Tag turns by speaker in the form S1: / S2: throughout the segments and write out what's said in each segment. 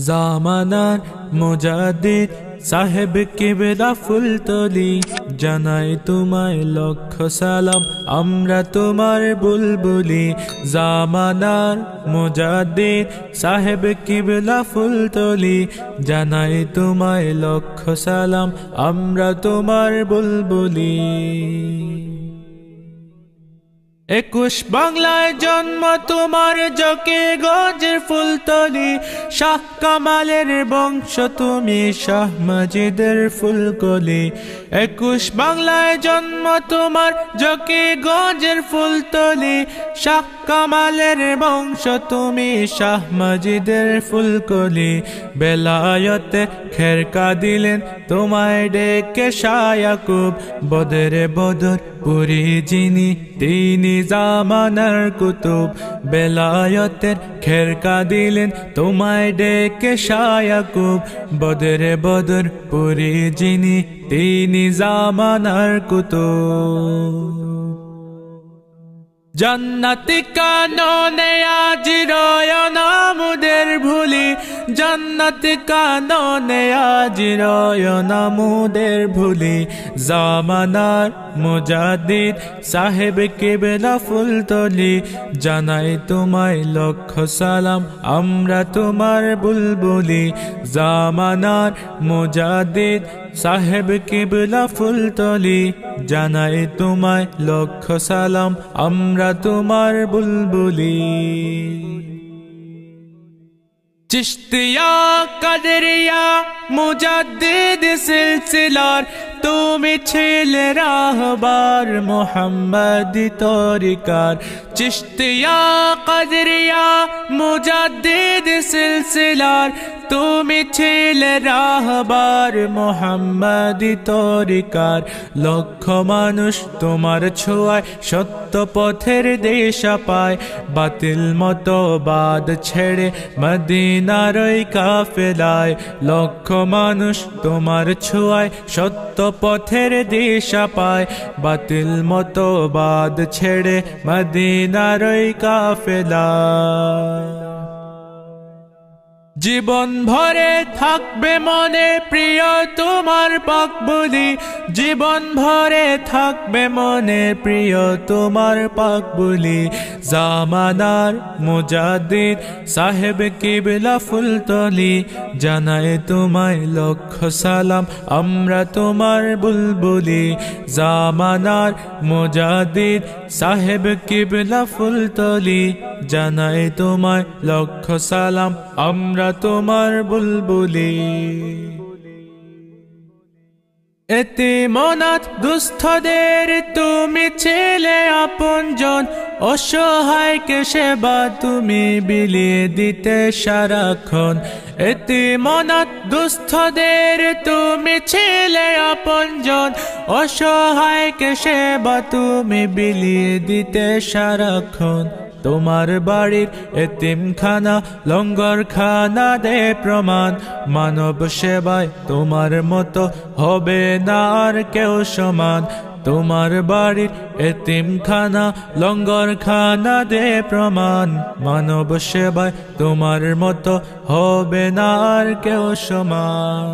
S1: জামানার মুজাদ্দিদ সাহেব কিবলা ফুলতলি জানাই তোমায় লক্ষ সালাম আমরা তোমার বুলবুলি। জামানার মুজাদ্দিদ সাহেব কিবলা ফুলতলি জানাই তোমায় লক্ষ সালাম আমরা তোমার বুলবুলি। 21 বাংলায় জন্ম তোমার জকে গজের ফুলতলি শাহ কামালের বংশ তুমি শাহ মজিদের ফুলকলি। 21 বাংলায় জন্ম তোমার জকে গজের ফুলতলি শাহ কামালের বংশ তুমি শাহ মজিদের ফুলকলি। বেলায়তে খেরকা দিলেন তোমায় ডেকে শাহ ইয়াকুব বদরে বদর পুরি যিনি তিনি জামানার কুতুব। বেলায়তের খেরকা দিলেন তোমায় ডেকে শাহ ইয়াকুব বদরে বদর পুরি যিনি তিনি জামানার কুতুব। জান্নাতি কাননে আজ রয়না মুদের ভুলি জান্নাতি কাননে আজ রয়না মুদের ভুলি। জামানার মুজাদ্দিদ সাহেব কিবলা ফুলতলি জানাই তোমায় লক্ষ সালাম আমরা তোমার বুলবুলি। জামানার মুজাদ্দিদ সাহেব কিবলা ফুলতলি জানাই তোমায় লক্ষ সালাম আমরা তোমার বুলবুলি। চিশতিয়া কাদরিয়া মুজাদ্দিদ সিলসিলার তুমি ছিলে রাহবার মুহাম্মদি তরিকার। চিশতিয়া কাদরিয়া মুজাদ্দিদ সিলসিলার তুমি ছিলে রাহবার মুহাম্মদি তরিকার। লক্ষ মানুষ তোমার ছোঁয়ায় সত্য পথের দিশা পায় বাতিল মতবাদ ছেড়ে মদিনার ওই কাফেলায়। লক্ষ মানুষ তোমার ছোঁয়ায় সত্য পথের দিশা পায় বাতিল মতবাদ ছেড়ে মদিনার ওই কাফেলায়। জীবন ভরে থাকবে মনে প্রিয় তোমার পাক বলি জীবন ভরে থাকবে মনে প্রিয় তোমার পাক বলি। জামানার মুজাদ্দিদ সাহেব কিবলা ফুলতলি জানাই তোমায় লক্ষ সালাম আমরা তোমার বুলবুলি। জামানার মুজাদ্দিদ সাহেব কিবলা ফুলতলি জানাই তোমায় লক্ষ সালাম আমরা তোমার বুলবুলি। এতিমনাথ দুস্থদের তুমি ছিলে আপনজন অসহায়কে সেবা তুমি বিলিয়ে দিতে সারাক্ষণ। এতিমনাথ দুস্থদের তুমি ছিলে আপনজন অসহায়কে সেবা তুমি বিলিয়ে দিতে সারাক্ষণ। তোমার বাড়ির এতিমখানা লঙ্গরখানা দে প্রমাণ মানব সেবায় তোমার মতো হবে না আর কেউ সমান। তোমার বাড়ির এতিমখানা লঙ্গরখানা দে প্রমাণ মানব সেবায় তোমার মতো হবে না আর কেউ সমান।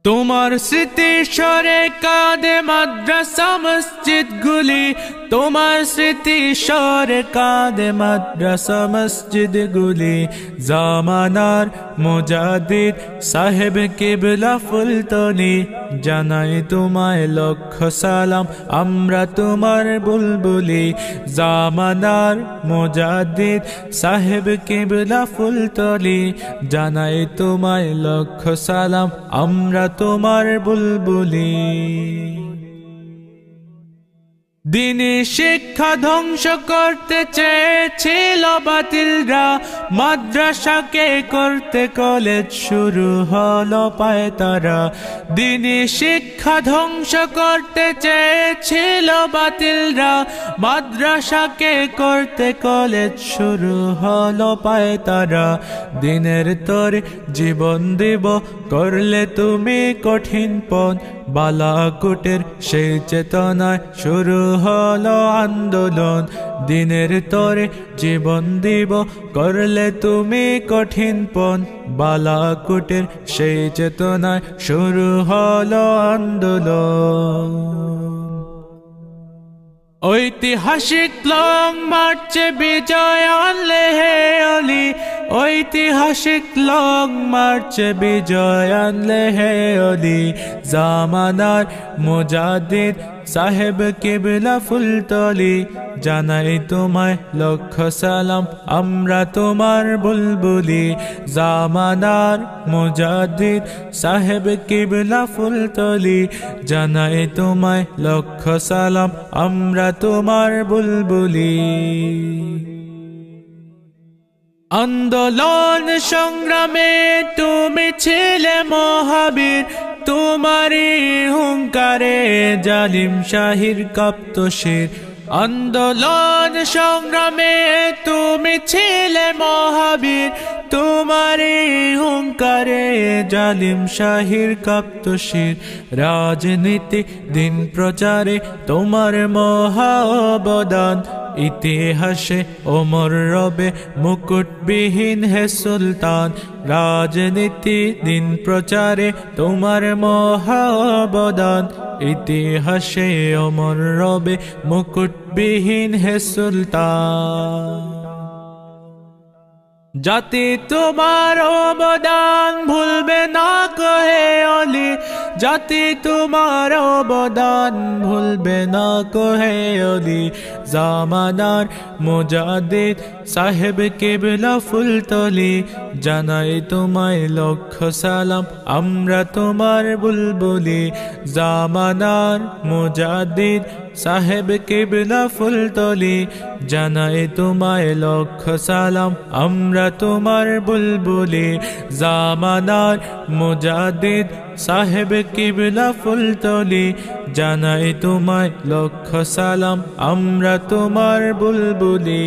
S1: তোমার স্মৃতি সরে কাঁদে মাদ্রাসা মসজিদ গুলি তোমার স্মৃতি সরে কাঁদে মাদ্রাসা মসজিদ গুলি। জামানার মুজাদ্দিদ সাহেব কিবলা ফুলতলি জানাই তোমায় লক্ষ সালাম আমরা তোমার বুলবুলি। জামানার মুজাদ্দিদ সাহেব কিবলা ফুলতলি জানাই তোমায় লক্ষ সালাম আমরা তোমার বুলবুলি। দিনী শিক্ষা ধ্বংস করতে চেয়েছিল বাতিলরা মাদ্রাসাকে করতে কলেজ শুরু হলো পায়তারা। দিনী শিক্ষা ধ্বংস করতে চেয়েছিল বাতিলরা মাদ্রাসাকে করতে কলেজ শুরু হলো পায়তারা। দিনের তরে জীবন দিব করলে তুমি কঠিন পথ বালাকুটের সেই চেতনায় শুরু হলো আন্দোলন। দিনের তরে জীবন দিব করলে হলে তুমি কঠিন পণ বালাকুটের সেই চেতনায় শুরু হলো আন্দোলন। ঐতিহাসিক লং মার্চে বিজয় আনলে হে অলি, ঐতিহাসিক লং মার্চে বিজয় আনলে হে অলি। জামানার মুজাদ্দিদ সাহেব কিবলা ফুলতলি, জানাই তোমায় লক্ষ সালাম আমরা তোমার বুলবুলি। জামানার মুজাদ্দিদ সাহেব কিবলা ফুলতলি, জানাই তোমায় লক্ষ সালাম আমরা তোমার বুলবুলি। আন্দোলন সংগ্রামে তুমি ছিলে মহাবীর, তোমারই হুঙ্কারে জালিম শাহির কাঁপত শির। আন্দোলন সংগ্রামে তুমি ছিলে মহাবীর, তোমারই হুঙ্কারে জালিম শাহির কাঁপত শির। রাজনীতি দিন প্রচারে তোমার মহা অবদান, ইতিহাসে ওমর রবে মুকুটবিহীন হে সুলতান। রাজনীতি দিন প্রচারে তোমার মহা অবদান, ইতিহাসে ওমর রবে মুকুটবিহীন হে সুলতান। জাতি তোমার অবদান ভুলবে না কহে অলি, জাতি তোমার অবদান ভুলবে না কহে অলি। জামানার মুজাদ্দিদ সাহেব কিবলা ফুলতলি, জানাই তোমায় লক্ষ সালাম আমরা তোমার বুলবুলি। জামানার মুজাদ্দিদ সাহেব কিবলা ফুলতলি, জানাই তোমায় লক্ষ সালাম আমরা তোমার বুলবুলি। জামানার মুজাদ্দিদ সাহেব কিবলা ফুলতলি, জানাই তোমায় লক্ষ সালাম আমরা তোমার বুলবুলি।